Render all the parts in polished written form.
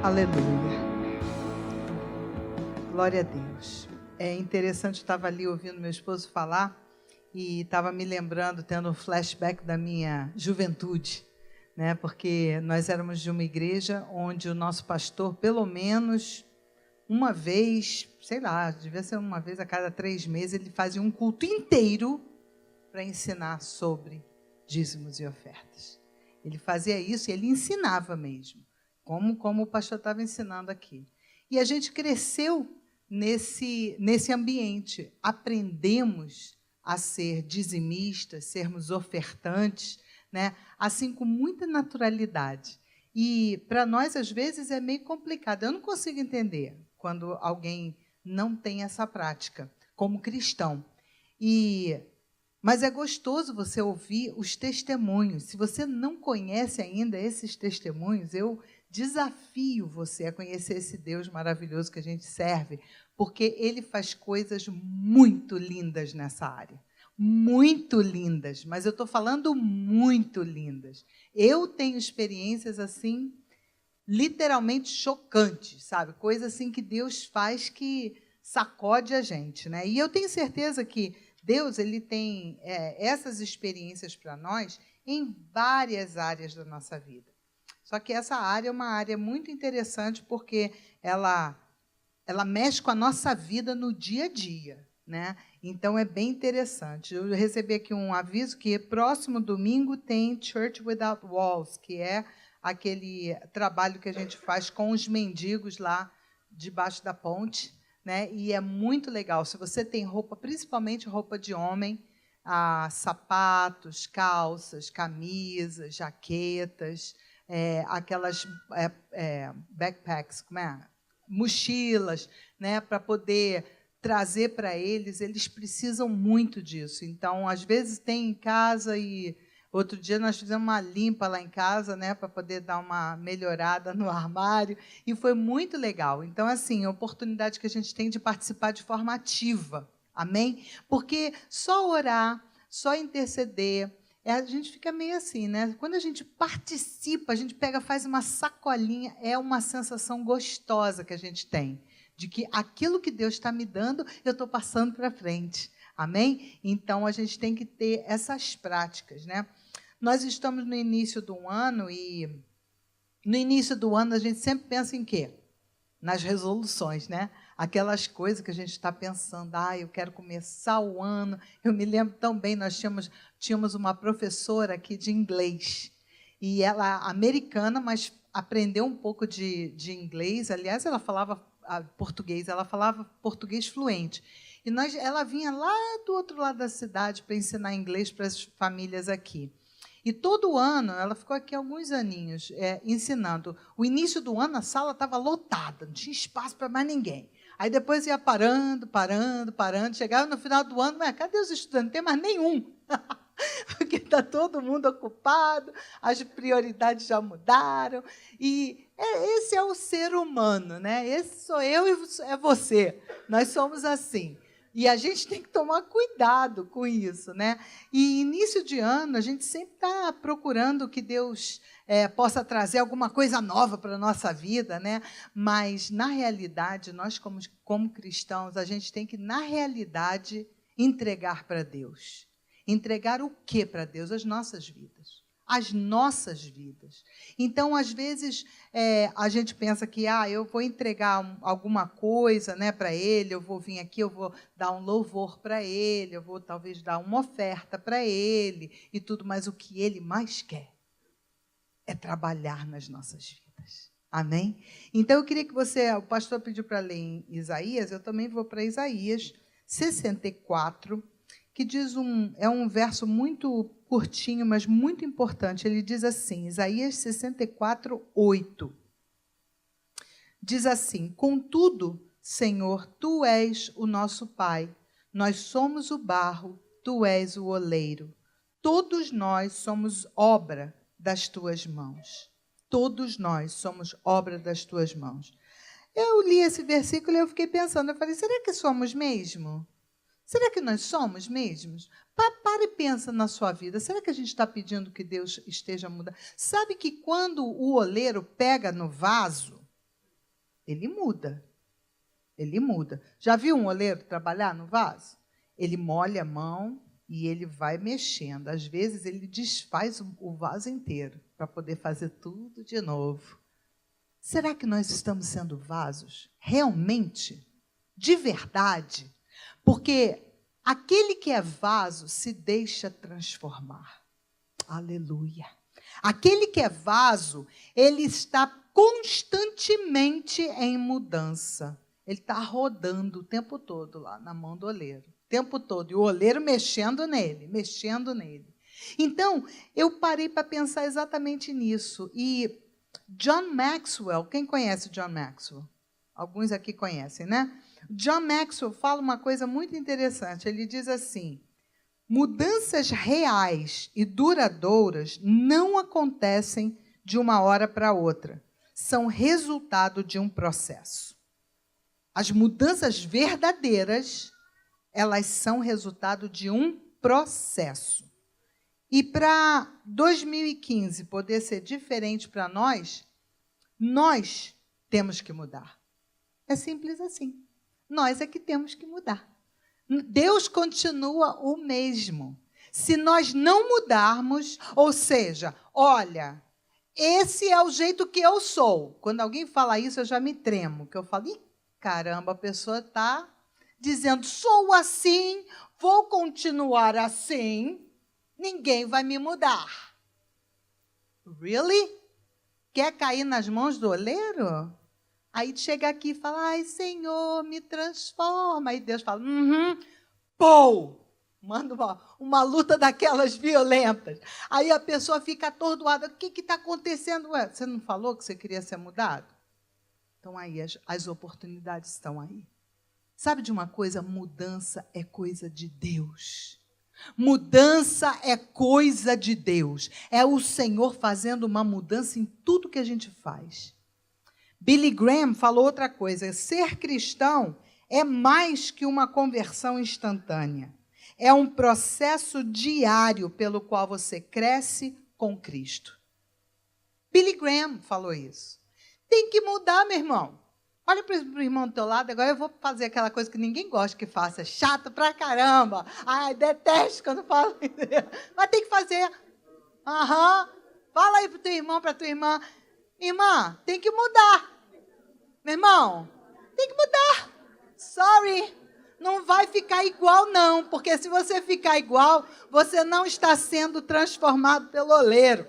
Aleluia. Glória a Deus. É interessante, eu estava ali ouvindo meu esposo falar e estava me lembrando, tendo um flashback da minha juventude, né? Porque nós éramos de uma igreja onde o nosso pastor, pelo menos uma vez, sei lá, devia ser uma vez a cada 3 meses, ele fazia um culto inteiro para ensinar sobre dízimos e ofertas. Ele fazia isso e ele ensinava mesmo, como o pastor estava ensinando aqui. E a gente cresceu nesse ambiente, aprendemos a ser dizimistas, sermos ofertantes, né? Assim, com muita naturalidade. E para nós, às vezes, é meio complicado. Eu não consigo entender quando alguém não tem essa prática, como cristão. Mas é gostoso você ouvir os testemunhos. Se você não conhece ainda esses testemunhos, eu desafio você a conhecer esse Deus maravilhoso que a gente serve, porque Ele faz coisas muito lindas nessa área. Muito lindas, mas eu estou falando muito lindas. Eu tenho experiências assim, literalmente chocantes, sabe? Coisa assim que Deus faz que sacode a gente, né? E eu tenho certeza que Deus ele tem essas experiências para nós em várias áreas da nossa vida. Só que essa área é uma área muito interessante porque ela mexe com a nossa vida no dia a dia, né? Então, é bem interessante. Eu recebi aqui um aviso que próximo domingo tem Church Without Walls, que é aquele trabalho que a gente faz com os mendigos lá debaixo da ponte, né? E é muito legal. Se você tem roupa, principalmente roupa de homem, sapatos, calças, camisas, jaquetas, aquelas backpacks, como é? Mochilas, né? Para poder trazer para eles precisam muito disso. Então, às vezes tem em casa e outro dia nós fizemos uma limpa lá em casa, né, para poder dar uma melhorada no armário, e foi muito legal. Então, assim, a oportunidade que a gente tem de participar de forma ativa, amém? Porque só orar, só interceder, a gente fica meio assim, né? Quando a gente participa, a gente pega, faz uma sacolinha, é uma sensação gostosa que a gente tem, de que aquilo que Deus está me dando, eu estou passando para frente. Amém? Então, a gente tem que ter essas práticas, né? Nós estamos no início do ano e no início do ano a gente sempre pensa em quê? Nas resoluções, né? Aquelas coisas que a gente está pensando, eu quero começar o ano. Eu me lembro tão bem, nós tínhamos uma professora aqui de inglês, e ela americana, mas aprendeu um pouco de inglês. Aliás, ela falava português, ela falava português fluente. E ela vinha lá do outro lado da cidade para ensinar inglês para as famílias aqui. E todo ano, ela ficou aqui alguns aninhos ensinando. O início do ano, a sala estava lotada, não tinha espaço para mais ninguém. Aí depois ia parando. Chegava no final do ano, cadê os estudantes? Não tem mais nenhum. Porque está todo mundo ocupado, as prioridades já mudaram. E esse é o ser humano, né? Esse sou eu e é você. Nós somos assim. E a gente tem que tomar cuidado com isso, né? E início de ano, a gente sempre está procurando que Deus possa trazer alguma coisa nova para a nossa vida, né? Mas, na realidade, nós, como cristãos, a gente tem que, na realidade, entregar para Deus. Entregar o quê para Deus? As nossas vidas. As nossas vidas. Então, às vezes, a gente pensa que eu vou entregar alguma coisa, né, para Ele, eu vou vir aqui, eu vou dar um louvor para Ele, eu vou talvez dar uma oferta para Ele e tudo, mas o que Ele mais quer é trabalhar nas nossas vidas. Amém? Então, eu queria que o pastor pediu para ler em Isaías, eu também vou para Isaías 64, que diz é um verso muito curtinho, mas muito importante. Ele diz assim, Isaías 64, 8. Diz assim: contudo, Senhor, Tu és o nosso Pai, nós somos o barro, Tu és o oleiro. Todos nós somos obra das Tuas mãos. Todos nós somos obra das Tuas mãos. Eu li esse versículo e eu fiquei pensando, eu falei, será que somos mesmo? Será que nós somos mesmos? Para e pensa na sua vida. Será que a gente está pedindo que Deus esteja mudando? Sabe que quando o oleiro pega no vaso, ele muda. Ele muda. Já viu um oleiro trabalhar no vaso? Ele molha a mão e ele vai mexendo. Às vezes, ele desfaz o vaso inteiro para poder fazer tudo de novo. Será que nós estamos sendo vasos realmente, de verdade? Porque aquele que é vaso se deixa transformar. Aleluia. Aquele que é vaso, ele está constantemente em mudança. Ele está rodando o tempo todo lá na mão do oleiro. O tempo todo. E o oleiro mexendo nele, mexendo nele. Então, eu parei para pensar exatamente nisso. E John Maxwell, quem conhece John Maxwell? Alguns aqui conhecem, né? John Maxwell fala uma coisa muito interessante. Ele diz assim: mudanças reais e duradouras não acontecem de uma hora para outra. São resultado de um processo. As mudanças verdadeiras, elas são resultado de um processo. E para 2015 poder ser diferente para nós temos que mudar. É simples assim. Nós é que temos que mudar. Deus continua o mesmo. Se nós não mudarmos, ou seja, olha, esse é o jeito que eu sou. Quando alguém fala isso, eu já me tremo, que eu falo, ih, caramba, a pessoa está dizendo, sou assim, vou continuar assim, ninguém vai me mudar. Really? Quer cair nas mãos do oleiro? Aí chega aqui e fala, ai, Senhor, me transforma. Aí Deus fala, pou! Manda uma luta daquelas violentas. Aí a pessoa fica atordoada. O que está acontecendo? Ué, você não falou que você queria ser mudado? Então, aí, as oportunidades estão aí. Sabe de uma coisa? Mudança é coisa de Deus. Mudança é coisa de Deus. É o Senhor fazendo uma mudança em tudo que a gente faz. Billy Graham falou outra coisa. Ser cristão é mais que uma conversão instantânea. É um processo diário pelo qual você cresce com Cristo. Billy Graham falou isso. Tem que mudar, meu irmão. Olha para o irmão do teu lado, agora eu vou fazer aquela coisa que ninguém gosta que faça. É chato pra caramba. Ai, detesto quando falo isso. Mas tem que fazer. Fala aí para o teu irmão, para a tua irmã. Irmã, tem que mudar. Meu irmão, tem que mudar. Sorry. Não vai ficar igual, não. Porque se você ficar igual, você não está sendo transformado pelo oleiro.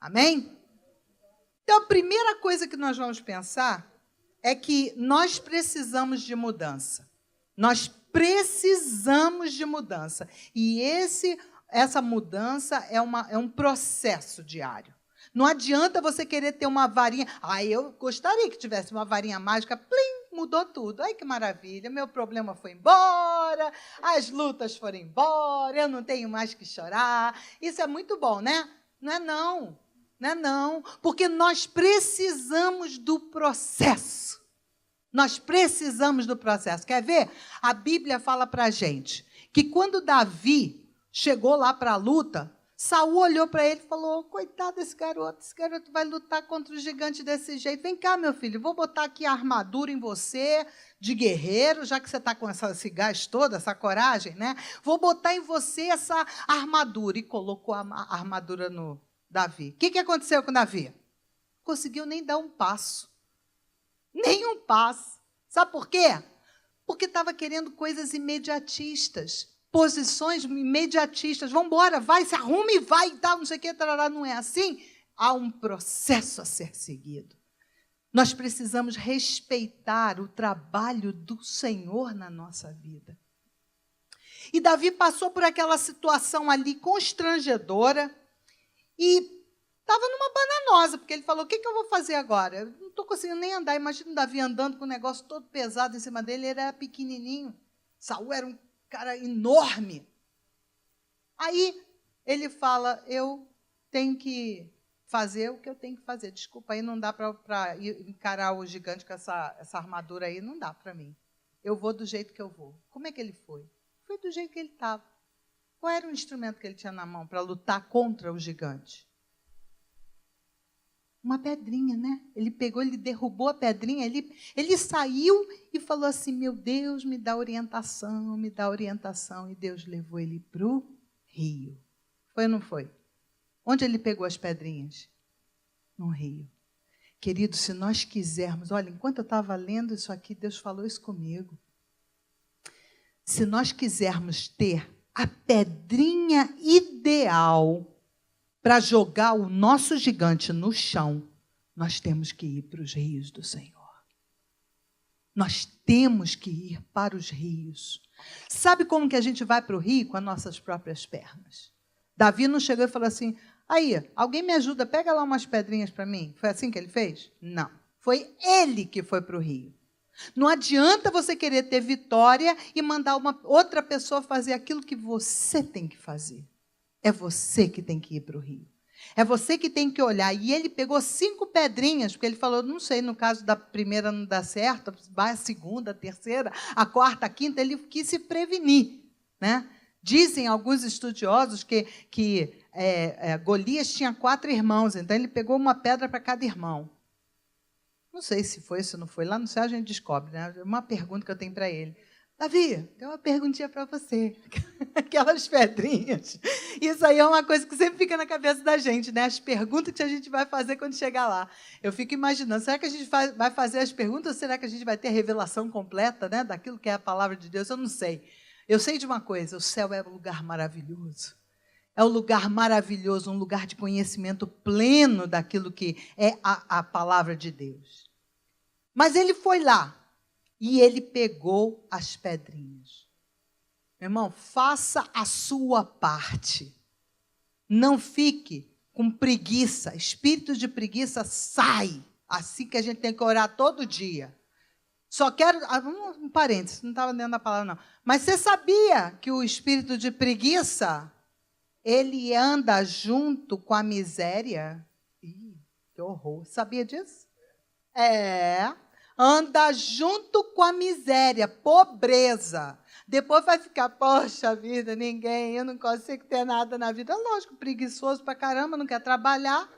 Amém? Então, a primeira coisa que nós vamos pensar é que nós precisamos de mudança. Nós precisamos de mudança. E essa mudança é um processo diário. Não adianta você querer ter uma varinha. Eu gostaria que tivesse uma varinha mágica. Plim, mudou tudo. Ai, que maravilha. Meu problema foi embora. As lutas foram embora. Eu não tenho mais que chorar. Isso é muito bom, né? Não é não. Não é não. Porque nós precisamos do processo. Nós precisamos do processo. Quer ver? A Bíblia fala para a gente que quando Davi chegou lá para a luta, Saul olhou para ele e falou, coitado desse garoto, esse garoto vai lutar contra o gigante desse jeito. Vem cá, meu filho, vou botar aqui a armadura em você, de guerreiro, já que você está com esse gás todo, essa coragem, né? Vou botar em você essa armadura. E colocou a armadura no Davi. O que aconteceu com Davi? Não conseguiu nem dar um passo. Nem um passo. Sabe por quê? Porque estava querendo coisas imediatistas. Posições imediatistas. Vamos embora, vai, se arruma e vai e tal, não sei o que, tarará, não é assim. Há um processo a ser seguido. Nós precisamos respeitar o trabalho do Senhor na nossa vida. E Davi passou por aquela situação ali constrangedora e estava numa bananosa, porque ele falou, o que eu vou fazer agora? Eu não estou conseguindo nem andar. Imagina o Davi andando com o negócio todo pesado em cima dele, ele era pequenininho. Saul era um cara enorme. Aí ele fala, eu tenho que fazer o que eu tenho que fazer. Desculpa, aí não dá para encarar o gigante com essa armadura aí, não dá para mim. Eu vou do jeito que eu vou. Como é que ele foi? Foi do jeito que ele estava. Qual era o instrumento que ele tinha na mão para lutar contra o gigante? uma pedrinha, né? Ele pegou, ele derrubou a pedrinha, ele saiu e falou assim, meu Deus, me dá orientação, me dá orientação. E Deus levou ele para o rio. Foi ou não foi? Onde ele pegou as pedrinhas? No rio. Querido, se nós quisermos, olha, enquanto eu estava lendo isso aqui, Deus falou isso comigo. Se nós quisermos ter a pedrinha ideal para jogar o nosso gigante no chão, nós temos que ir para os rios do Senhor. Nós temos que ir para os rios. Sabe como que a gente vai para o rio? Com as nossas próprias pernas. Davi não chegou e falou assim, aí, alguém me ajuda, pega lá umas pedrinhas para mim. Foi assim que ele fez? Não. Foi ele que foi para o rio. Não adianta você querer ter vitória e mandar uma outra pessoa fazer aquilo que você tem que fazer. É você que tem que ir para o rio. É você que tem que olhar. E ele pegou 5 pedrinhas, porque ele falou, não sei, no caso da primeira não dá certo, vai a segunda, a terceira, a quarta, a quinta, ele quis se prevenir, né? Dizem alguns estudiosos que Golias tinha 4 irmãos, então ele pegou uma pedra para cada irmão. Não sei se foi, se não foi. Lá no céu a gente descobre, né? Uma pergunta que eu tenho para ele. Davi, tem uma perguntinha para você. Aquelas pedrinhas. Isso aí é uma coisa que sempre fica na cabeça da gente, né? As perguntas que a gente vai fazer quando chegar lá. Eu fico imaginando, será que a gente vai fazer as perguntas ou será que a gente vai ter a revelação completa, né, daquilo que é a palavra de Deus? Eu não sei. Eu sei de uma coisa, o céu é um lugar maravilhoso. É um lugar maravilhoso, um lugar de conhecimento pleno daquilo que é a palavra de Deus. Mas ele foi lá e ele pegou as pedrinhas. Meu irmão, faça a sua parte. Não fique com preguiça. Espírito de preguiça sai. Assim que a gente tem que orar todo dia. Só quero, um parênteses, não estava dentro da palavra não. Mas você sabia que o espírito de preguiça, ele anda junto com a miséria? Ih, que horror. Sabia disso? Anda junto com a miséria, pobreza. Depois vai ficar, poxa vida, eu não consigo ter nada na vida. Lógico, preguiçoso pra caramba, não quer trabalhar.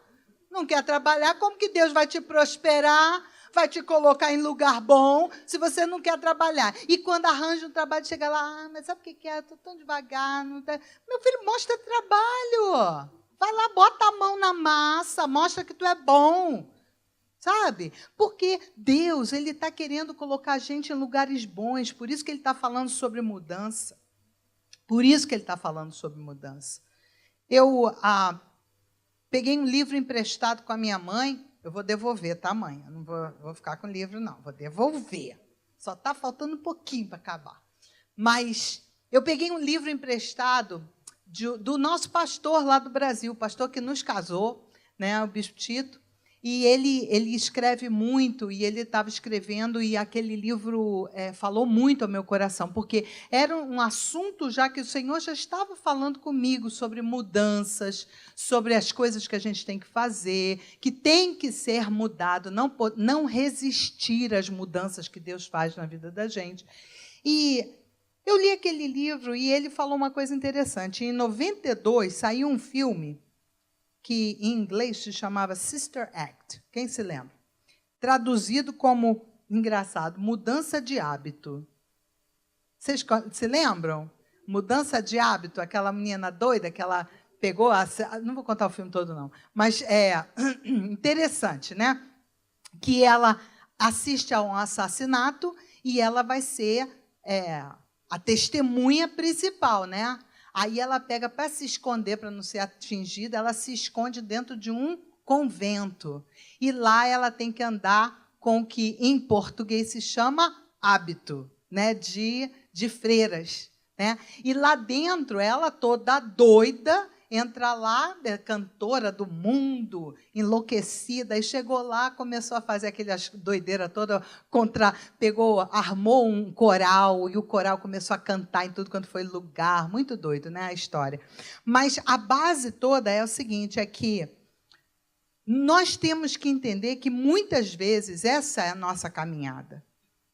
Não quer trabalhar, como que Deus vai te prosperar, vai te colocar em lugar bom, se você não quer trabalhar? E quando arranja um trabalho, chega lá, mas sabe o que é? Estou tão devagar. Não tá... Meu filho, mostra trabalho. Vai lá, bota a mão na massa, mostra que tu é bom. Sabe? Porque Deus, Ele está querendo colocar a gente em lugares bons, por isso que Ele está falando sobre mudança. Por isso que Ele está falando sobre mudança. Eu peguei um livro emprestado com a minha mãe, eu vou devolver, tá, mãe? Eu não vou ficar com o livro, não, vou devolver. Só está faltando um pouquinho para acabar. Mas eu peguei um livro emprestado do nosso pastor lá do Brasil, o pastor que nos casou, né, o Bispo Tito. E ele escreve muito, e ele estava escrevendo, e aquele livro falou muito ao meu coração, porque era um assunto já que o Senhor já estava falando comigo sobre mudanças, sobre as coisas que a gente tem que fazer, que tem que ser mudado, não resistir às mudanças que Deus faz na vida da gente. E eu li aquele livro e ele falou uma coisa interessante. Em 92 saiu um filme que em inglês se chamava Sister Act. Quem se lembra? Traduzido como, engraçado, mudança de hábito. Vocês se lembram? Mudança de hábito, aquela menina doida que ela pegou... Não vou contar o filme todo, não. Mas é interessante, né? Que ela assiste a um assassinato e ela vai ser a testemunha principal, né? Aí ela pega para se esconder, para não ser atingida, ela se esconde dentro de um convento. E lá ela tem que andar com o que em português se chama hábito, né, de freiras. Né? E lá dentro, ela toda doida, entra lá, cantora do mundo, enlouquecida, e chegou lá, começou a fazer aquelas doideiras toda, armou um coral, e o coral começou a cantar em tudo quanto foi lugar, muito doido, né, a história. Mas a base toda é o seguinte, é que nós temos que entender que muitas vezes essa é a nossa caminhada.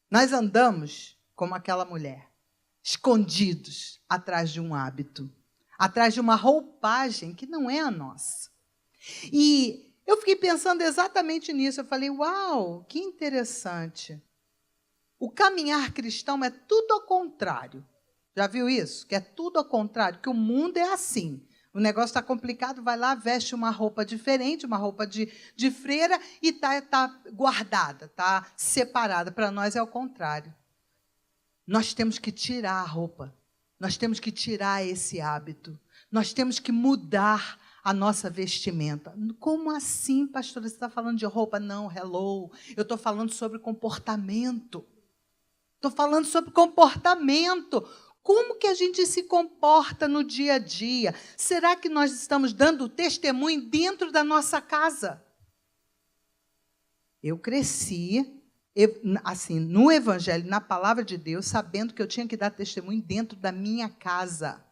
Nós andamos como aquela mulher, escondidos atrás de um hábito, atrás de uma roupagem que não é a nossa. E Eu fiquei pensando exatamente nisso. Eu falei, uau, que interessante. O caminhar cristão é tudo ao contrário. Já viu isso? Que é tudo ao contrário, que o mundo é assim. O negócio está complicado, vai lá, veste uma roupa diferente, uma roupa de freira, e tá guardada, está separada. Para nós é o contrário. Nós temos que tirar a roupa. Nós temos que tirar esse hábito. Nós temos que mudar a nossa vestimenta. Como assim, pastora? Você está falando de roupa? Não, hello. Eu estou falando sobre comportamento. Estou falando sobre comportamento. Como que a gente se comporta no dia a dia? Será que nós estamos dando testemunho dentro da nossa casa? Eu cresci, assim, no Evangelho, na palavra de Deus, sabendo que eu tinha que dar testemunho dentro da minha casa.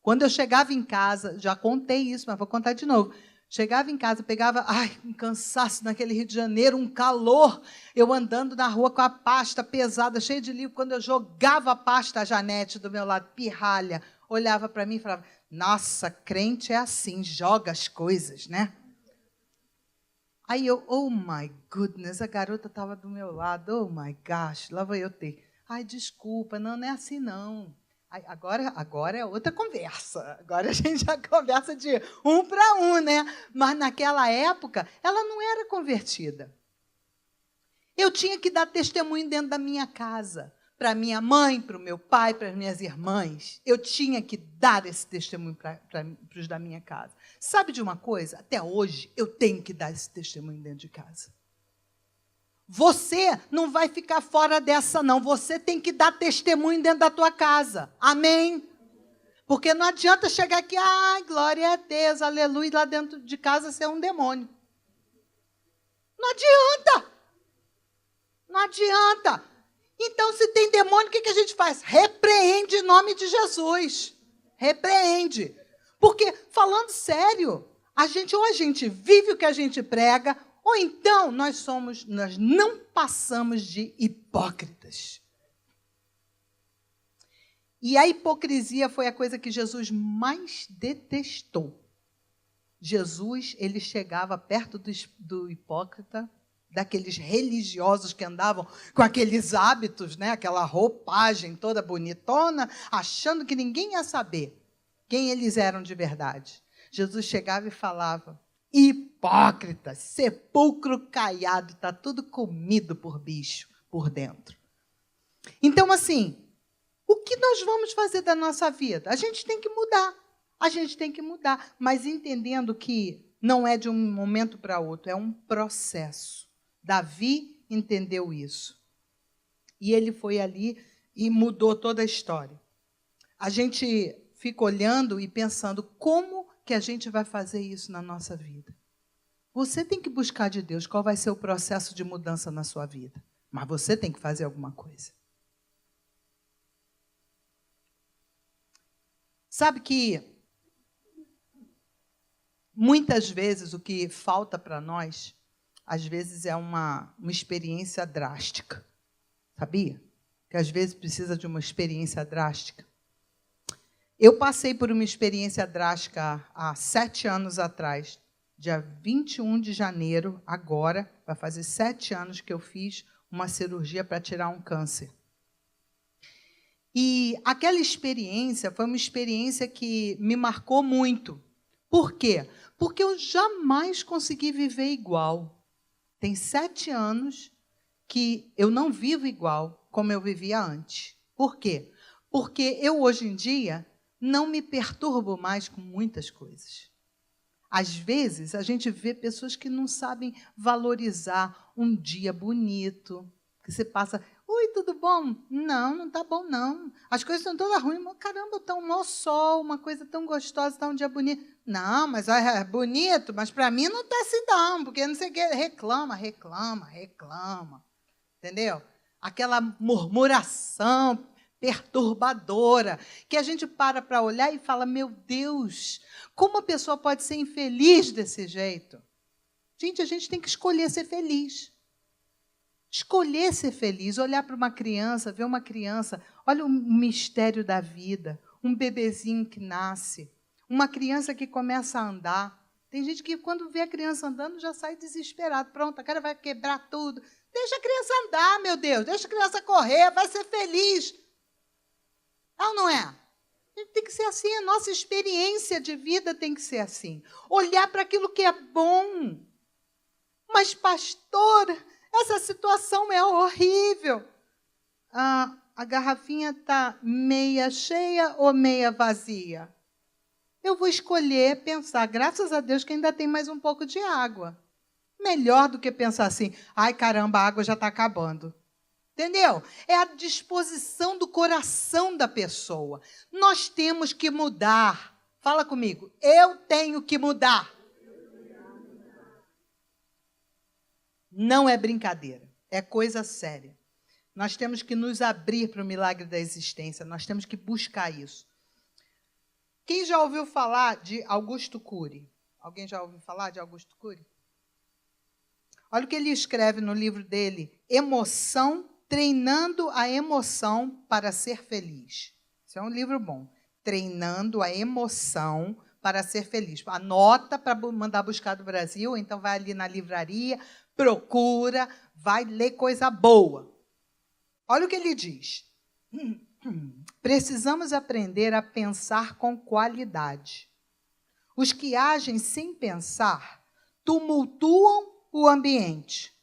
Quando eu chegava em casa, já contei isso, mas vou contar de novo. Chegava em casa, pegava, um cansaço naquele Rio de Janeiro, um calor. Eu andando na rua com a pasta pesada, cheia de livro. Quando eu jogava a pasta, a Janete do meu lado, pirralha, olhava para mim e falava, nossa, crente é assim, joga as coisas, né? Aí eu, oh my goodness, a garota estava do meu lado, oh my gosh, lá vou eu ter. Ai, desculpa, não é assim não. Agora é outra conversa. Agora a gente já conversa de um para um, né? Mas naquela época, ela não era convertida. Eu tinha que dar testemunho dentro da minha casa. Para minha mãe, para o meu pai, para as minhas irmãs. Eu tinha que dar esse testemunho para os da minha casa. Sabe de uma coisa? Até hoje, eu tenho que dar esse testemunho dentro de casa. Você não vai ficar fora dessa, não. Você tem que dar testemunho dentro da tua casa. Amém? Porque não adianta chegar aqui, glória a Deus, aleluia, lá dentro de casa ser um demônio. Não adianta. Não adianta. Então, se tem demônio, o que a gente faz? Repreende em nome de Jesus. Repreende. Porque, falando sério, a gente vive o que a gente prega, ou então nós não passamos de hipócritas. E a hipocrisia foi a coisa que Jesus mais detestou. Jesus, ele chegava perto do hipócrita, daqueles religiosos que andavam com aqueles hábitos, né, aquela roupagem toda bonitona, achando que ninguém ia saber quem eles eram de verdade. Jesus chegava e falava, hipócrita, sepulcro caiado, está tudo comido por bicho por dentro. Então, assim, o que nós vamos fazer da nossa vida? A gente tem que mudar. A gente tem que mudar, mas entendendo que não é de um momento para outro, é um processo. Davi entendeu isso. E ele foi ali e mudou toda a história. A gente fica olhando e pensando como que a gente vai fazer isso na nossa vida. Você tem que buscar de Deus qual vai ser o processo de mudança na sua vida. Mas você tem que fazer alguma coisa. Sabe que muitas vezes o que falta para nós, às vezes é uma experiência drástica. Sabia? Que às vezes precisa de uma experiência drástica. Eu passei por uma experiência drástica há 7 anos atrás. Dia 21 de janeiro, agora, vai fazer 7 anos que eu fiz uma cirurgia para tirar um câncer. E aquela experiência foi uma experiência que me marcou muito. Por quê? Porque eu jamais consegui viver igual. Tem 7 anos que eu não vivo igual como eu vivia antes. Por quê? Porque eu, hoje em dia, não me perturbo mais com muitas coisas. Às vezes, a gente vê pessoas que não sabem valorizar um dia bonito, que você passa, oi, tudo bom? Não, não está bom, não. As coisas estão todas ruins. Caramba, está um mau sol, uma coisa tão gostosa, está um dia bonito. Não, mas é bonito, mas para mim não está assim não, porque não sei o que. Reclama. Entendeu? Aquela murmuração perturbadora, que a gente para olhar e fala, meu Deus, como a pessoa pode ser infeliz desse jeito? Gente, a gente tem que escolher ser feliz. Escolher ser feliz, olhar para uma criança, ver uma criança, olha o mistério da vida, um bebezinho que nasce, uma criança que começa a andar. Tem gente que, quando vê a criança andando, já sai desesperado. Pronto, a cara vai quebrar tudo. Deixa a criança andar, meu Deus. Deixa a criança correr, vai ser feliz. É ou não é? Tem que ser assim, a nossa experiência de vida tem que ser assim. Olhar para aquilo que é bom. Mas, pastor, essa situação é horrível. A garrafinha está meia cheia ou meia vazia? Eu vou escolher pensar, graças a Deus que ainda tem mais um pouco de água. Melhor do que pensar assim, ai caramba, a água já está acabando. Entendeu? É a disposição do coração da pessoa. Nós temos que mudar. Fala comigo, eu tenho que mudar. Não é brincadeira, é coisa séria. Nós temos que nos abrir para o milagre da existência, nós temos que buscar isso. Quem já ouviu falar de Augusto Cury? Alguém já ouviu falar de Augusto Cury? Olha o que ele escreve no livro dele, Emoção, Treinando a Emoção para Ser Feliz. Isso é um livro bom. Treinando a Emoção para Ser Feliz. Anota para mandar buscar do Brasil, então vai ali na livraria, procura, vai ler coisa boa. Olha o que ele diz. Precisamos aprender a pensar com qualidade. Os que agem sem pensar tumultuam o ambiente.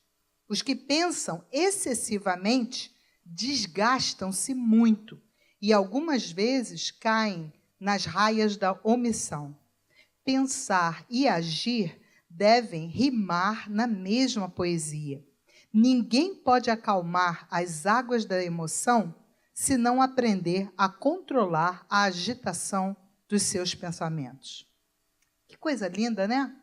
Os que pensam excessivamente desgastam-se muito e algumas vezes caem nas raias da omissão. Pensar e agir devem rimar na mesma poesia. Ninguém pode acalmar as águas da emoção se não aprender a controlar a agitação dos seus pensamentos. Que coisa linda, né?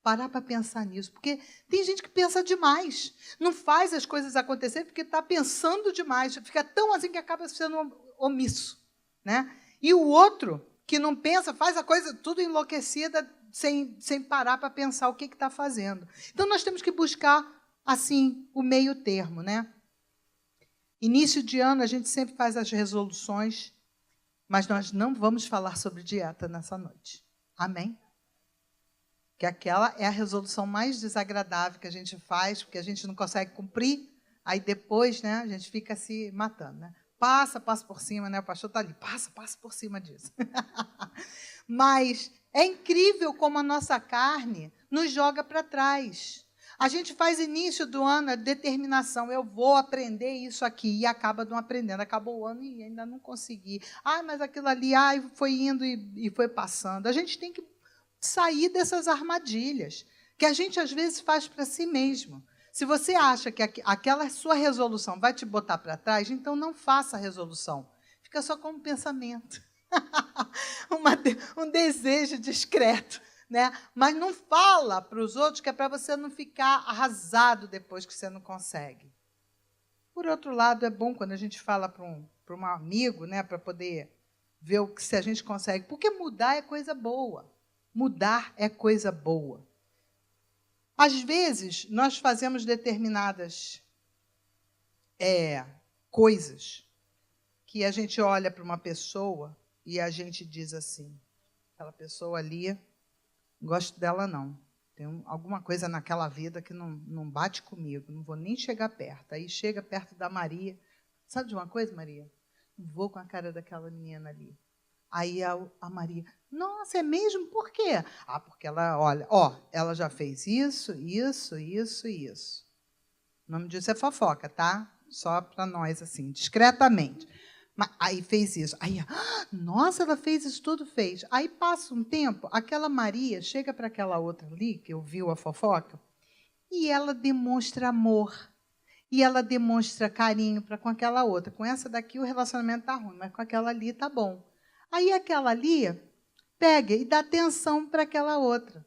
Parar para pensar nisso, porque tem gente que pensa demais, não faz as coisas acontecerem porque está pensando demais, fica tão assim que acaba sendo omisso, né? E o outro, que não pensa, faz a coisa tudo enlouquecida, sem parar para pensar o que está fazendo. Então, nós temos que buscar, assim, o meio termo, né? Início de ano, a gente sempre faz as resoluções, mas nós não vamos falar sobre dieta nessa noite. Amém? Que aquela é a resolução mais desagradável que a gente faz, porque a gente não consegue cumprir, aí depois, né, a gente fica se matando, né? Passa por cima, né? O pastor está ali, passa por cima disso. Mas é incrível como a nossa carne nos joga para trás. A gente faz início do ano a determinação, eu vou aprender isso aqui, e acaba não aprendendo. Acabou o ano e ainda não consegui. Mas aquilo ali foi indo e foi passando. A gente tem que sair dessas armadilhas, que a gente, às vezes, faz para si mesmo. Se você acha que aquela sua resolução vai te botar para trás, então não faça a resolução. Fica só como pensamento. Um desejo discreto. Né? Mas não fala para os outros, que é para você não ficar arrasado depois que você não consegue. Por outro lado, é bom quando a gente fala para um amigo, né, para poder ver se a gente consegue. Porque mudar é coisa boa. Mudar é coisa boa. Às vezes, nós fazemos determinadas coisas que a gente olha para uma pessoa e a gente diz assim, aquela pessoa ali, não gosto dela, não. Tem alguma coisa naquela vida que não bate comigo, não vou nem chegar perto. Aí chega perto da Maria. Sabe de uma coisa, Maria? Não vou com a cara daquela menina ali. Aí a Maria, nossa, é mesmo? Por quê? Porque ela, olha, ela já fez isso, isso, isso e isso. O nome disso é fofoca, tá? Só para nós, assim, discretamente. Aí fez isso. Aí, nossa, ela fez isso tudo, fez. Aí passa um tempo, aquela Maria chega para aquela outra ali, que ouviu a fofoca, e ela demonstra amor. E ela demonstra carinho para com aquela outra. Com essa daqui o relacionamento está ruim, mas com aquela ali está bom. Aí aquela ali pega e dá atenção para aquela outra.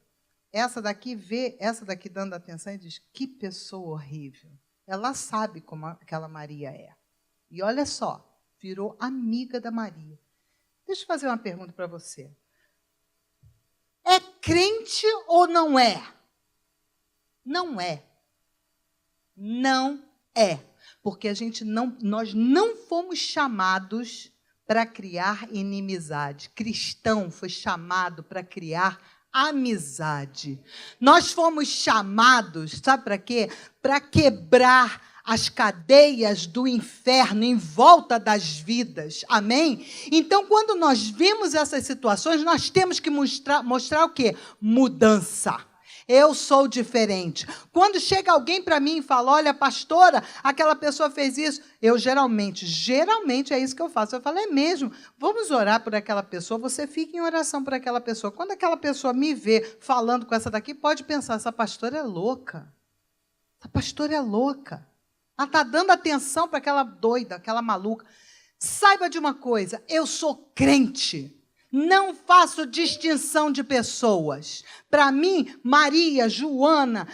Essa daqui vê, essa daqui dando atenção e diz, que pessoa horrível. Ela sabe como aquela Maria é. E olha só, virou amiga da Maria. Deixa eu fazer uma pergunta para você. É crente ou não é? Não é. Não é. Porque nós não fomos chamados para criar inimizade. Cristão foi chamado para criar amizade. Nós fomos chamados, sabe para quê? Para quebrar as cadeias do inferno em volta das vidas. Amém? Então, quando nós vemos essas situações, nós temos que mostrar o quê? Mudança. Eu sou diferente. Quando chega alguém para mim e fala, olha, pastora, aquela pessoa fez isso, eu geralmente é isso que eu faço. Eu falo, é mesmo, vamos orar por aquela pessoa, você fica em oração por aquela pessoa. Quando aquela pessoa me vê falando com essa daqui, pode pensar, essa pastora é louca. Essa pastora é louca. Ela está dando atenção para aquela doida, aquela maluca. Saiba de uma coisa, eu sou crente. Não faço distinção de pessoas. Para mim, Maria, Joana,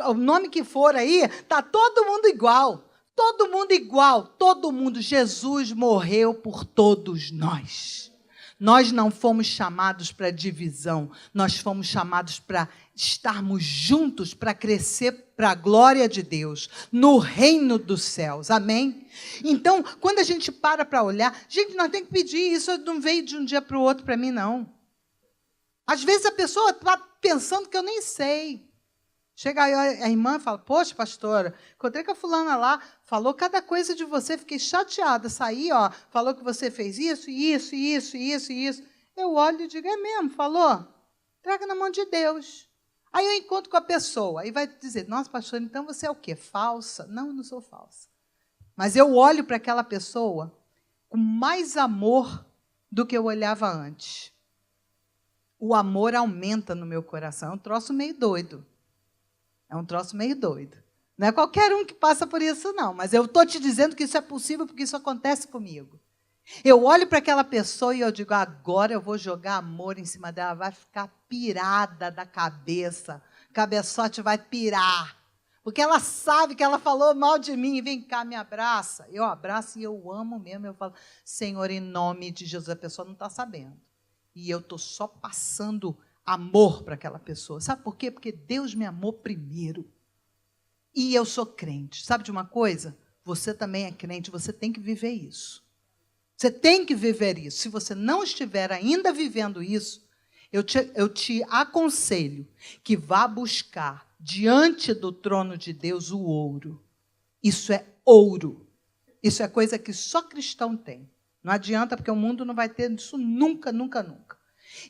o nome que for aí, está todo mundo igual. Todo mundo igual, todo mundo. Jesus morreu por todos nós. Nós não fomos chamados para divisão, nós fomos chamados para estarmos juntos, para crescer para a glória de Deus, no reino dos céus, amém? Então, quando a gente para olhar, gente, nós temos que pedir, isso não veio de um dia para o outro para mim, não. Às vezes a pessoa está pensando que eu nem sei. Chega aí a irmã e fala, poxa, pastora, encontrei com a fulana lá, falou cada coisa de você, fiquei chateada, saí, falou que você fez isso, isso, isso, isso, isso. Eu olho e digo, é mesmo, falou? Traga na mão de Deus. Aí eu encontro com a pessoa, aí vai dizer, nossa, pastora, então você é o quê? Falsa? Não, eu não sou falsa. Mas eu olho para aquela pessoa com mais amor do que eu olhava antes. O amor aumenta no meu coração, é um troço meio doido. É um troço meio doido. Não é qualquer um que passa por isso, não. Mas eu estou te dizendo que isso é possível porque isso acontece comigo. Eu olho para aquela pessoa e eu digo, agora eu vou jogar amor em cima dela. Vai ficar pirada da cabeça. Cabeçote vai pirar. Porque ela sabe que ela falou mal de mim. Vem cá, me abraça. Eu abraço e eu amo mesmo. Eu falo, Senhor, em nome de Jesus. A pessoa não está sabendo. E eu estou só passando amor para aquela pessoa. Sabe por quê? Porque Deus me amou primeiro. E eu sou crente. Sabe de uma coisa? Você também é crente, você tem que viver isso. Você tem que viver isso. Se você não estiver ainda vivendo isso, eu te aconselho que vá buscar diante do trono de Deus o ouro. Isso é ouro. Isso é coisa que só cristão tem. Não adianta, porque o mundo não vai ter isso nunca, nunca, nunca.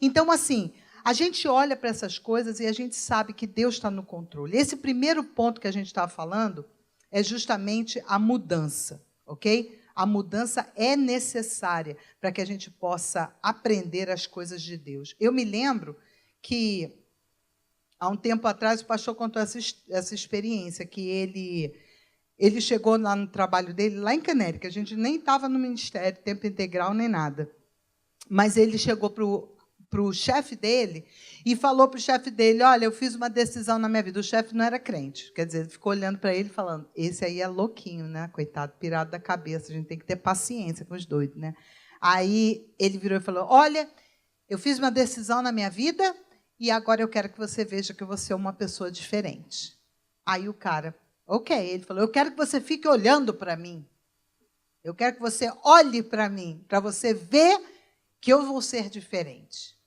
Então, assim, a gente olha para essas coisas e a gente sabe que Deus está no controle. Esse primeiro ponto que a gente está falando é justamente a mudança, ok? A mudança é necessária para que a gente possa aprender as coisas de Deus. Eu me lembro que, há um tempo atrás, o pastor contou essa experiência, que ele chegou lá no trabalho dele, lá em Canérica, a gente nem estava no ministério, tempo integral, nem nada. Mas ele chegou para o chefe dele e falou para o chefe dele, olha, eu fiz uma decisão na minha vida. O chefe não era crente, quer dizer, ele ficou olhando para ele falando, esse aí é louquinho, né? Coitado, pirado da cabeça, a gente tem que ter paciência com os doidos, né? Aí ele virou e falou, olha, eu fiz uma decisão na minha vida e agora eu quero que você veja que você é uma pessoa diferente. Aí o cara, ok, ele falou, eu quero que você fique olhando para mim. Eu quero que você olhe para mim, para você ver que eu vou ser diferente.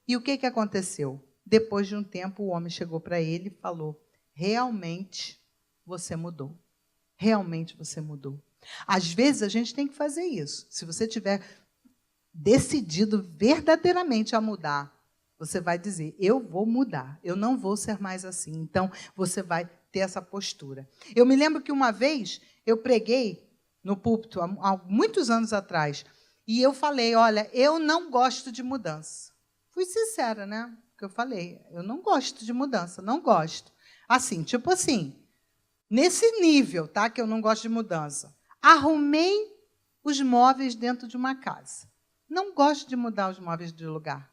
E o que aconteceu? Depois de um tempo, o homem chegou para ele e falou, realmente você mudou. Realmente você mudou. Às vezes, a gente tem que fazer isso. Se você tiver decidido verdadeiramente a mudar, você vai dizer, eu vou mudar, eu não vou ser mais assim. Então, você vai ter essa postura. Eu me lembro que uma vez eu preguei no púlpito, há muitos anos atrás, e eu falei, olha, eu não gosto de mudança. Fui sincera, né? Porque eu falei, eu não gosto de mudança, não gosto. Assim, tipo assim, nesse nível, tá? Que eu não gosto de mudança. Arrumei os móveis dentro de uma casa. Não gosto de mudar os móveis de lugar.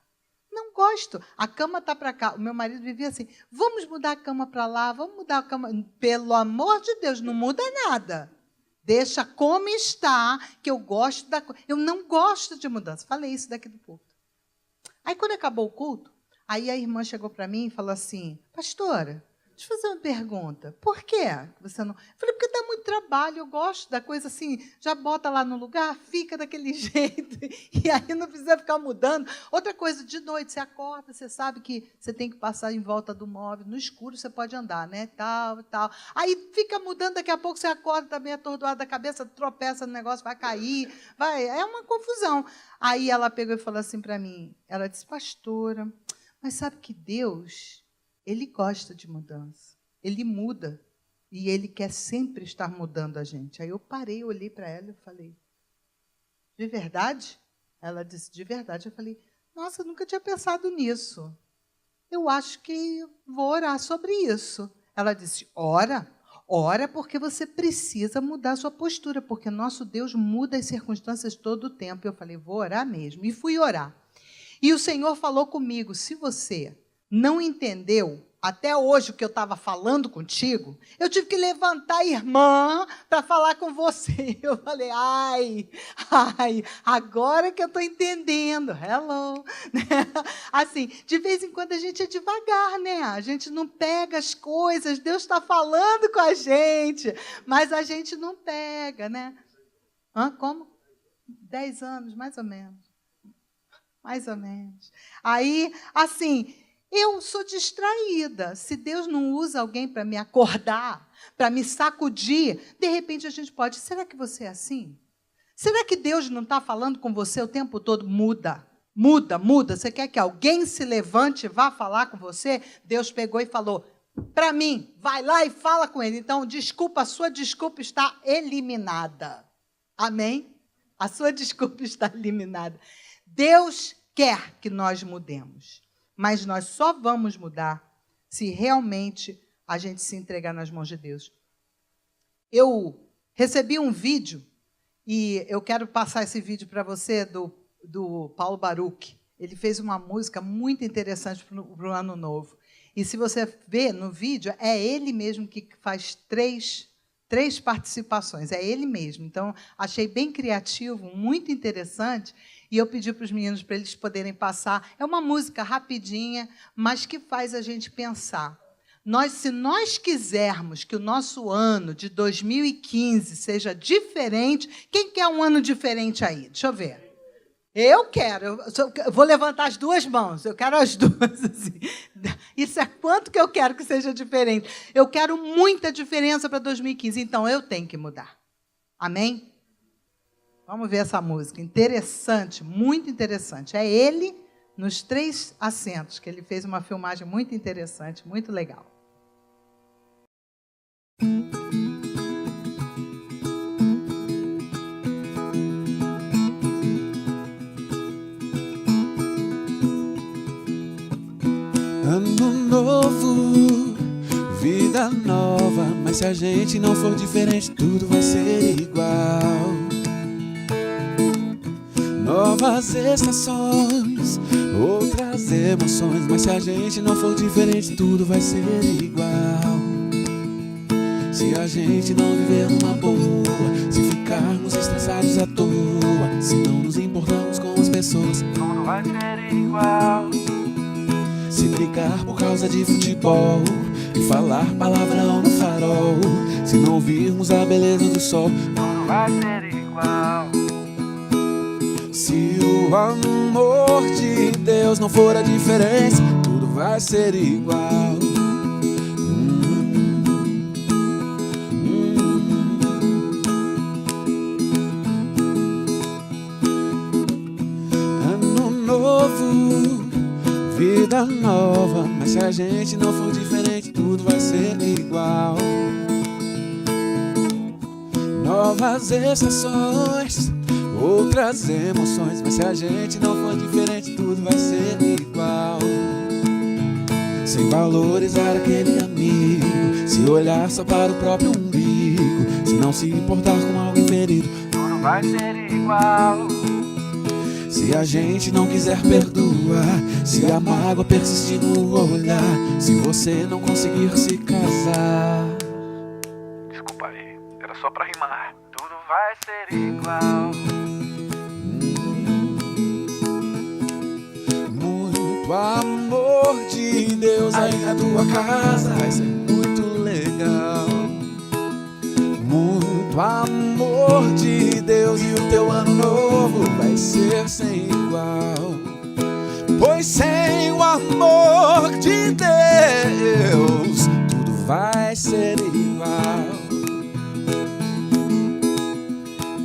Não gosto. A cama está para cá. O meu marido vivia assim, vamos mudar a cama para lá, vamos mudar a cama. Pelo amor de Deus, não muda nada. Deixa como está, que eu gosto da coisa. Eu não gosto de mudança. Falei isso daqui do púlpito. Aí, quando acabou o culto, aí a irmã chegou para mim e falou assim, pastora, deixa eu fazer uma pergunta. Por quê que você não... Eu falei, porque dá muito trabalho, eu gosto da coisa assim, já bota lá no lugar, fica daquele jeito, e aí não precisa ficar mudando. Outra coisa, de noite, você acorda, você sabe que você tem que passar em volta do móvel, no escuro você pode andar, né? Tal, tal. Aí fica mudando, daqui a pouco você acorda também atordoado da cabeça, tropeça no negócio, vai cair, é uma confusão. Aí ela pegou e falou assim para mim, ela disse, pastora, mas sabe que Deus... Ele gosta de mudança, ele muda, e ele quer sempre estar mudando a gente. Aí eu parei, olhei para ela e falei, de verdade? Ela disse, de verdade. Eu falei, nossa, eu nunca tinha pensado nisso. Eu acho que vou orar sobre isso. Ela disse, ora porque você precisa mudar a sua postura, porque nosso Deus muda as circunstâncias todo o tempo. Eu falei, vou orar mesmo. E fui orar. E o Senhor falou comigo, se você... não entendeu até hoje o que eu estava falando contigo, eu tive que levantar a irmã para falar com você. Eu falei, ai, agora que eu estou entendendo. Hello. Assim, de vez em quando a gente é devagar, né? A gente não pega as coisas, Deus está falando com a gente, mas a gente não pega, né? Como? 10 anos, mais ou menos. Mais ou menos. Aí, assim... eu sou distraída. Se Deus não usa alguém para me acordar, para me sacudir, de repente a gente pode... será que você é assim? Será que Deus não está falando com você o tempo todo? Muda, muda, muda. Você quer que alguém se levante e vá falar com você? Deus pegou e falou, para mim, vai lá e fala com ele. Então, desculpa, a sua desculpa está eliminada. Amém? A sua desculpa está eliminada. Deus quer que nós mudemos. Mas nós só vamos mudar se realmente a gente se entregar nas mãos de Deus. Eu recebi um vídeo, e eu quero passar esse vídeo para você, do Paulo Baruch. Ele fez uma música muito interessante para o Ano Novo. E se você ver no vídeo, é ele mesmo que faz três participações. É ele mesmo. Então, achei bem criativo, muito interessante. E eu pedi para os meninos para eles poderem passar. É uma música rapidinha, mas que faz a gente pensar. Se nós quisermos que o nosso ano de 2015 seja diferente... quem quer um ano diferente aí? Deixa eu ver. Eu quero. Eu vou levantar as duas mãos. Eu quero as duas. Assim. Isso é quanto que eu quero que seja diferente. Eu quero muita diferença para 2015. Então, eu tenho que mudar. Amém? Vamos ver essa música. Interessante, muito interessante. É ele nos 3 assentos, que ele fez uma filmagem muito interessante, muito legal. Ano novo, vida nova, mas se a gente não for diferente, tudo vai ser igual. Novas estações, outras emoções, mas se a gente não for diferente, tudo vai ser igual. Se a gente não viver numa boa, se ficarmos estressados à toa, se não nos importamos com as pessoas, tudo vai ser igual. Se brigar por causa de futebol e falar palavrão no farol, se não virmos a beleza do sol, tudo vai ser igual. Se o amor de Deus não for a diferença, tudo vai ser igual. Ano novo, vida nova, mas se a gente não for diferente, tudo vai ser igual. Novas estações, outras emoções, mas se a gente não for diferente, tudo vai ser igual. Sem valorizar aquele amigo, se olhar só para o próprio umbigo, se não se importar com alguém ferido, tudo vai ser igual. Se a gente não quiser perdoar, se a mágoa persistir no olhar, se você não conseguir se casar, desculpa aí, era só pra rimar, tudo vai ser igual. Muito amor de Deus aí na tua casa vai ser ser sem igual. Pois sem o amor de Deus, tudo vai ser igual.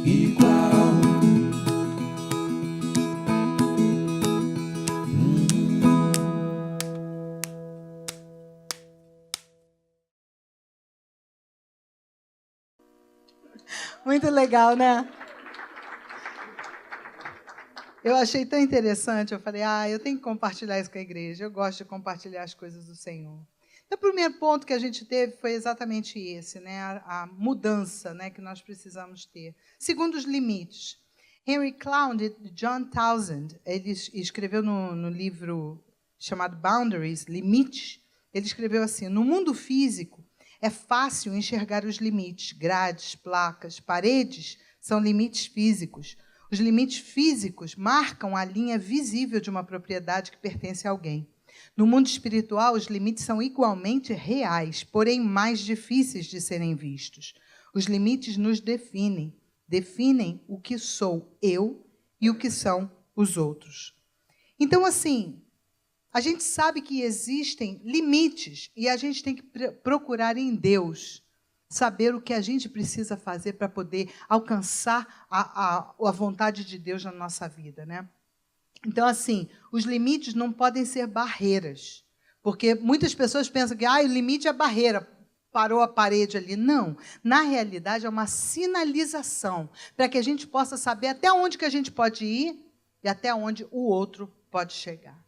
Igual. Muito legal, né? Eu achei tão interessante, eu falei, eu tenho que compartilhar isso com a igreja, eu gosto de compartilhar as coisas do Senhor. Então, o primeiro ponto que a gente teve foi exatamente esse, né? A mudança, né, que nós precisamos ter. Segundo, os limites. Henry Cloud e John Townsend, ele escreveu no livro chamado Boundaries, Limites, ele escreveu assim, no mundo físico, é fácil enxergar os limites, grades, placas, paredes, são limites físicos. Os limites físicos marcam a linha visível de uma propriedade que pertence a alguém. No mundo espiritual, os limites são igualmente reais, porém mais difíceis de serem vistos. Os limites nos definem o que sou eu e o que são os outros. Então, assim, a gente sabe que existem limites e a gente tem que procurar em Deus saber o que a gente precisa fazer para poder alcançar a vontade de Deus na nossa vida, né? Então, assim, os limites não podem ser barreiras, porque muitas pessoas pensam que o limite é barreira, parou a parede ali. Não, na realidade é uma sinalização para que a gente possa saber até onde que a gente pode ir e até onde o outro pode chegar.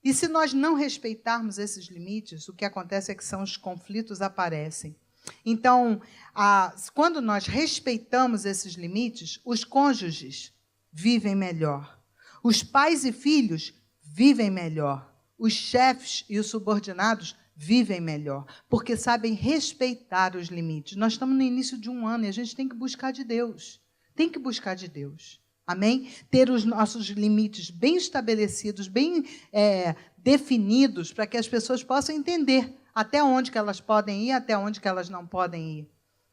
E se nós não respeitarmos esses limites, o que acontece é que os conflitos aparecem. Então, quando nós respeitamos esses limites, os cônjuges vivem melhor, os pais e filhos vivem melhor, os chefes e os subordinados vivem melhor, porque sabem respeitar os limites. Nós estamos no início de um ano e a gente tem que buscar de Deus. Tem que buscar de Deus. Amém? Ter os nossos limites bem estabelecidos, bem definidos, para que as pessoas possam entender até onde que elas podem ir, até onde que elas não podem ir,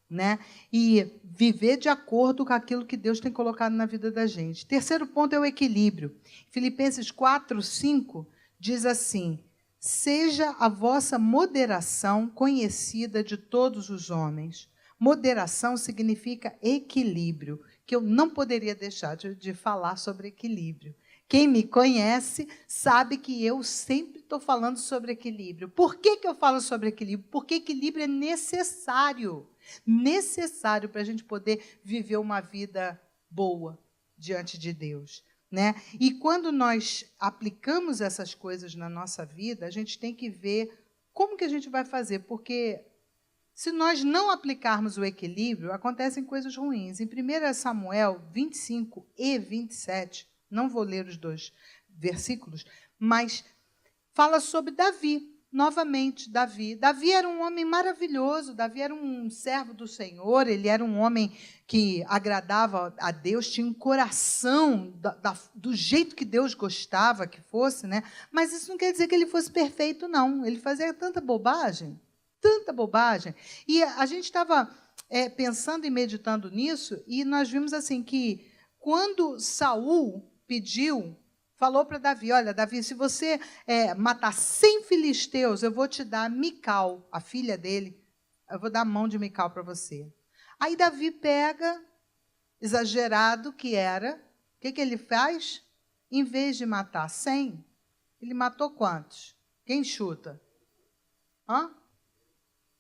né? E viver de acordo com aquilo que Deus tem colocado na vida da gente. Terceiro ponto é o equilíbrio. Filipenses 4:5 diz assim, seja a vossa moderação conhecida de todos os homens. Moderação significa equilíbrio, que eu não poderia deixar de falar sobre equilíbrio. Quem me conhece sabe que eu sempre estou falando sobre equilíbrio. Por que eu falo sobre equilíbrio? Porque equilíbrio é necessário. Necessário para a gente poder viver uma vida boa diante de Deus, né? E quando nós aplicamos essas coisas na nossa vida, a gente tem que ver como que a gente vai fazer, porque se nós não aplicarmos o equilíbrio, acontecem coisas ruins. Em 1 Samuel 25 e 27, não vou ler os dois versículos, mas fala sobre Davi. Novamente, Davi. Davi era um homem maravilhoso, Davi era um servo do Senhor, ele era um homem que agradava a Deus, tinha um coração do jeito que Deus gostava que fosse, né? Mas isso não quer dizer que ele fosse perfeito, não. Ele fazia tanta bobagem. E a gente estava pensando e meditando nisso, e nós vimos assim que quando Saul falou para Davi, olha, Davi, se você matar 100 filisteus, eu vou te dar Mical, a filha dele, eu vou dar a mão de Mical para você. Aí Davi pega, exagerado que era, o que ele faz? Em vez de matar 100, ele matou quantos? Quem chuta?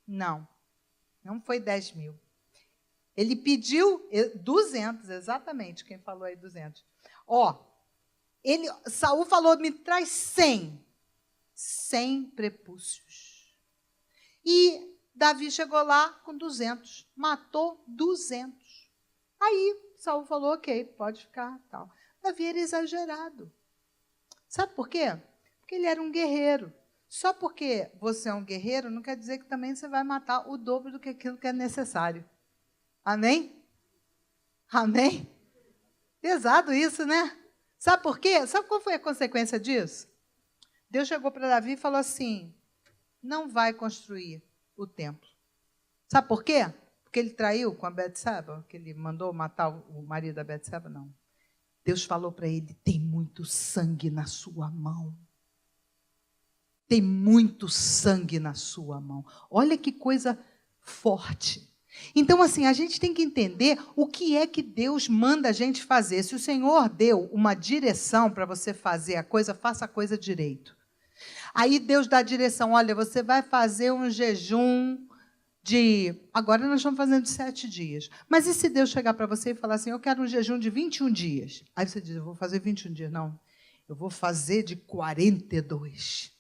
Não foi 10 mil. Ele pediu 200, exatamente, quem falou aí 200. Saul falou, me traz 100 prepúcios. E Davi chegou lá com 200, matou 200. Aí Saul falou, ok, pode ficar, tal. Davi era exagerado. Sabe por quê? Porque ele era um guerreiro. Só porque você é um guerreiro, não quer dizer que também você vai matar o dobro do que aquilo que é necessário. Amém? Amém? Pesado isso, né? Sabe por quê? Sabe qual foi a consequência disso? Deus chegou para Davi e falou assim, não vai construir o templo. Sabe por quê? Porque ele traiu com a Betseba, que ele mandou matar o marido da Betseba? Não. Deus falou para ele, tem muito sangue na sua mão. Tem muito sangue na sua mão. Olha que coisa forte. Então, assim, a gente tem que entender o que é que Deus manda a gente fazer. Se o Senhor deu uma direção para você fazer a coisa, faça a coisa direito. Aí Deus dá a direção, olha, você vai fazer um jejum de... Agora nós estamos fazendo de 7 dias. Mas e se Deus chegar para você e falar assim, eu quero um jejum de 21 dias? Aí você diz, eu vou fazer 21 dias. Não, eu vou fazer de 42.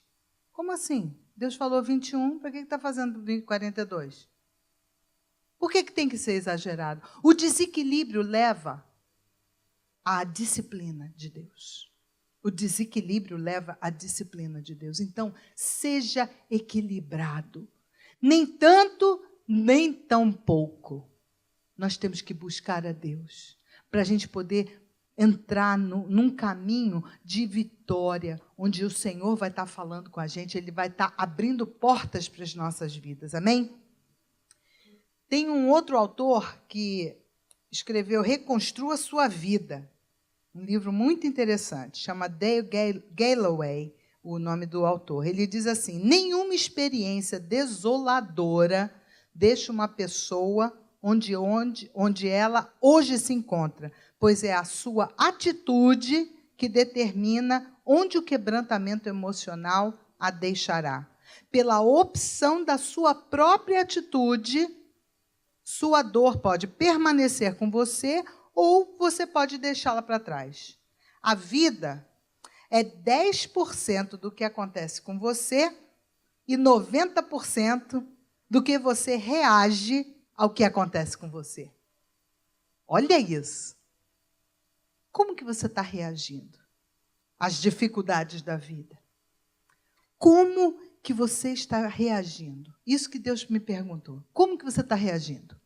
Como assim? Deus falou 21, para que está fazendo 42? Por que tem que ser exagerado? O desequilíbrio leva à disciplina de Deus. O desequilíbrio leva à disciplina de Deus. Então, seja equilibrado. Nem tanto, nem tão pouco. Nós temos que buscar a Deus para a gente poder entrar num caminho de vitória, onde o Senhor vai estar falando com a gente, Ele vai estar abrindo portas para as nossas vidas. Amém? Tem um outro autor que escreveu Reconstrua Sua Vida. Um livro muito interessante, chama Dale Galloway, o nome do autor. Ele diz assim, nenhuma experiência desoladora deixa uma pessoa onde ela hoje se encontra, pois é a sua atitude que determina onde o quebrantamento emocional a deixará. Pela opção da sua própria atitude, sua dor pode permanecer com você ou você pode deixá-la para trás. A vida é 10% do que acontece com você e 90% do que você reage ao que acontece com você. Olha isso. Como que você está reagindo às dificuldades da vida? Como que você está reagindo? Isso que Deus me perguntou. Como que você está reagindo?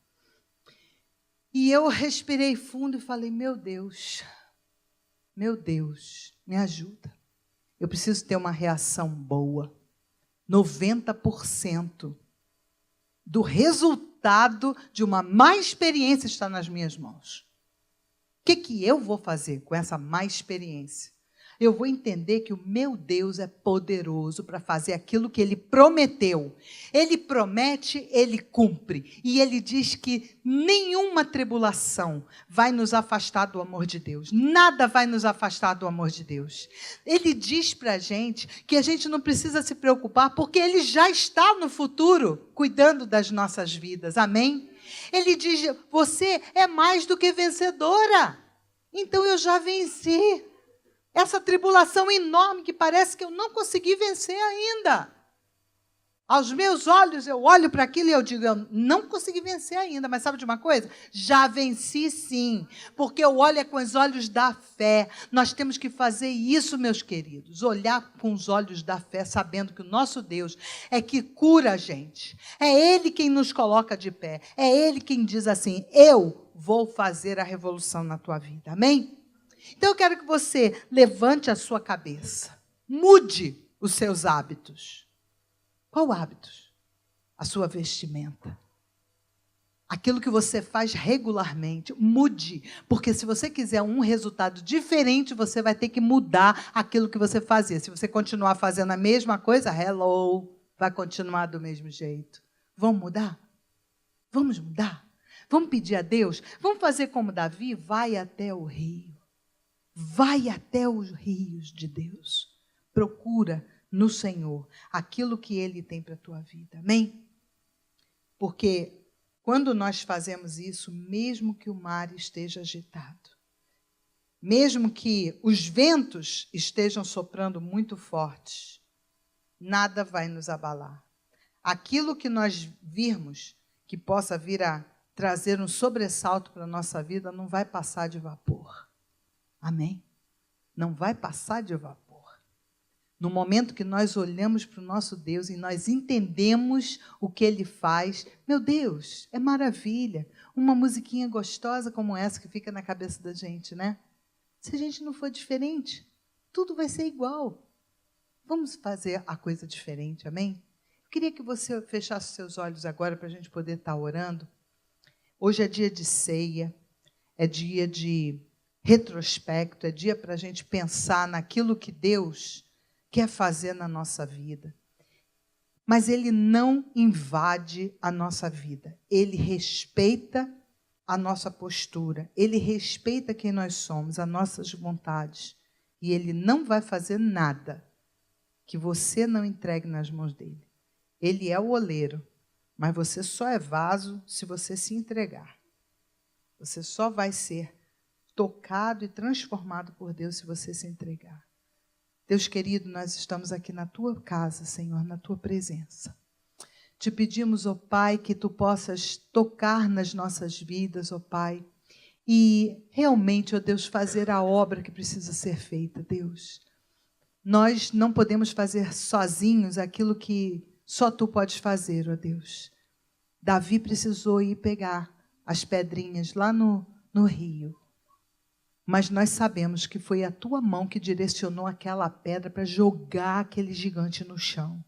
E eu respirei fundo e falei, meu Deus, me ajuda. Eu preciso ter uma reação boa. 90% do resultado de uma má experiência está nas minhas mãos. O que eu vou fazer com essa má experiência? Eu vou entender que o meu Deus é poderoso para fazer aquilo que Ele prometeu. Ele promete, Ele cumpre. E Ele diz que nenhuma tribulação vai nos afastar do amor de Deus. Nada vai nos afastar do amor de Deus. Ele diz para a gente que a gente não precisa se preocupar, porque Ele já está no futuro, cuidando das nossas vidas. Amém? Ele diz, você é mais do que vencedora. Então eu já venci. Essa tribulação enorme que parece que eu não consegui vencer ainda. Aos meus olhos, eu olho para aquilo e eu digo, eu não consegui vencer ainda. Mas sabe de uma coisa? Já venci sim, porque eu olho com os olhos da fé. Nós temos que fazer isso, meus queridos. Olhar com os olhos da fé, sabendo que o nosso Deus é que cura a gente. É Ele quem nos coloca de pé. É Ele quem diz assim, eu vou fazer a revolução na tua vida. Amém? Então, eu quero que você levante a sua cabeça. Mude os seus hábitos. Qual hábitos? A sua vestimenta. Aquilo que você faz regularmente. Mude. Porque se você quiser um resultado diferente, você vai ter que mudar aquilo que você fazia. Se você continuar fazendo a mesma coisa, vai continuar do mesmo jeito. Vamos mudar? Vamos mudar? Vamos pedir a Deus? Vamos fazer como Davi? Vai até o rio. Vai até os rios de Deus. Procura no Senhor aquilo que Ele tem para a tua vida. Amém? Porque quando nós fazemos isso, mesmo que o mar esteja agitado, mesmo que os ventos estejam soprando muito fortes, nada vai nos abalar. Aquilo que nós virmos que possa vir a trazer um sobressalto para a nossa vida não vai passar de vapor. Amém? Não vai passar de vapor. No momento que nós olhamos para o nosso Deus e nós entendemos o que Ele faz, meu Deus, é maravilha. Uma musiquinha gostosa como essa que fica na cabeça da gente, né? Se a gente não for diferente, tudo vai ser igual. Vamos fazer a coisa diferente, amém? Eu queria que você fechasse seus olhos agora para a gente poder estar orando. Hoje é dia de ceia, é dia de retrospecto, é dia para a gente pensar naquilo que Deus quer fazer na nossa vida. Mas Ele não invade a nossa vida. Ele respeita a nossa postura. Ele respeita quem nós somos, as nossas vontades. E Ele não vai fazer nada que você não entregue nas mãos dEle. Ele é o oleiro, mas você só é vaso se você se entregar. Você só vai ser tocado e transformado por Deus se você se entregar. Deus querido, nós estamos aqui na Tua casa, Senhor, na Tua presença. Te pedimos, ó Pai, que Tu possas tocar nas nossas vidas, ó Pai, e realmente, ó Deus, fazer a obra que precisa ser feita, Deus. Nós não podemos fazer sozinhos aquilo que só Tu podes fazer, ó Deus. Davi precisou ir pegar as pedrinhas lá no rio. Mas nós sabemos que foi a Tua mão que direcionou aquela pedra para jogar aquele gigante no chão.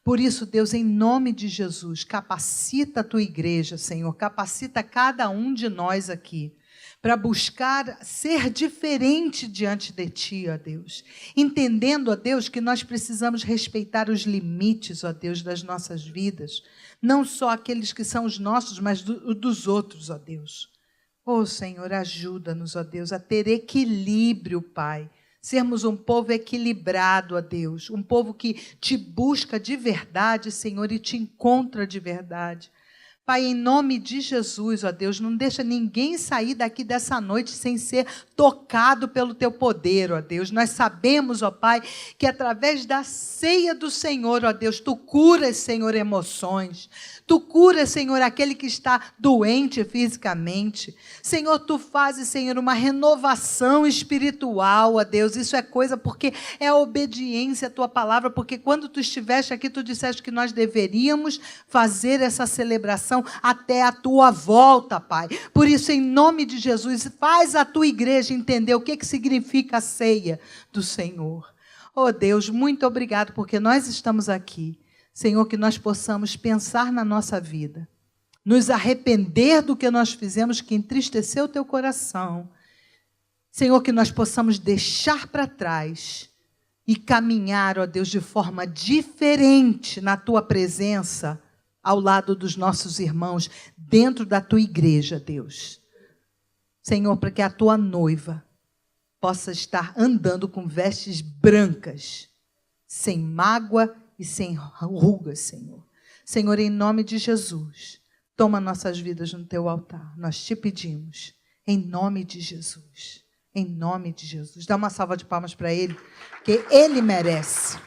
Por isso, Deus, em nome de Jesus, capacita a Tua igreja, Senhor, capacita cada um de nós aqui, para buscar ser diferente diante de Ti, ó Deus. Entendendo, ó Deus, que nós precisamos respeitar os limites, ó Deus, das nossas vidas. Não só aqueles que são os nossos, mas dos outros, ó Deus. Oh, Senhor, ajuda-nos, ó Deus, a ter equilíbrio, Pai. Sermos um povo equilibrado, ó Deus. Um povo que Te busca de verdade, Senhor, e Te encontra de verdade. Pai, em nome de Jesus, ó Deus, não deixa ninguém sair daqui dessa noite sem ser tocado pelo Teu poder, ó Deus. Nós sabemos, ó Pai, que através da ceia do Senhor, ó Deus, Tu curas, Senhor, emoções. Tu curas, Senhor, aquele que está doente fisicamente. Senhor, Tu fazes, Senhor, uma renovação espiritual, ó Deus. Isso é coisa porque é a obediência à Tua palavra, porque quando Tu estiveste aqui, Tu disseste que nós deveríamos fazer essa celebração até a Tua volta, Pai. Por isso, em nome de Jesus, faz a Tua igreja entender o que significa a ceia do Senhor. Oh Deus, muito obrigado, porque nós estamos aqui. Senhor, que nós possamos pensar na nossa vida, nos arrepender do que nós fizemos que entristeceu o Teu coração. Senhor, que nós possamos deixar para trás e caminhar, ó Deus, de forma diferente na Tua presença, ao lado dos nossos irmãos, dentro da Tua igreja, Deus. Senhor, para que a Tua noiva possa estar andando com vestes brancas, sem mágoa e sem rugas, Senhor. Senhor, em nome de Jesus, toma nossas vidas no Teu altar. Nós Te pedimos, em nome de Jesus. Em nome de Jesus. Dá uma salva de palmas para Ele, que Ele merece.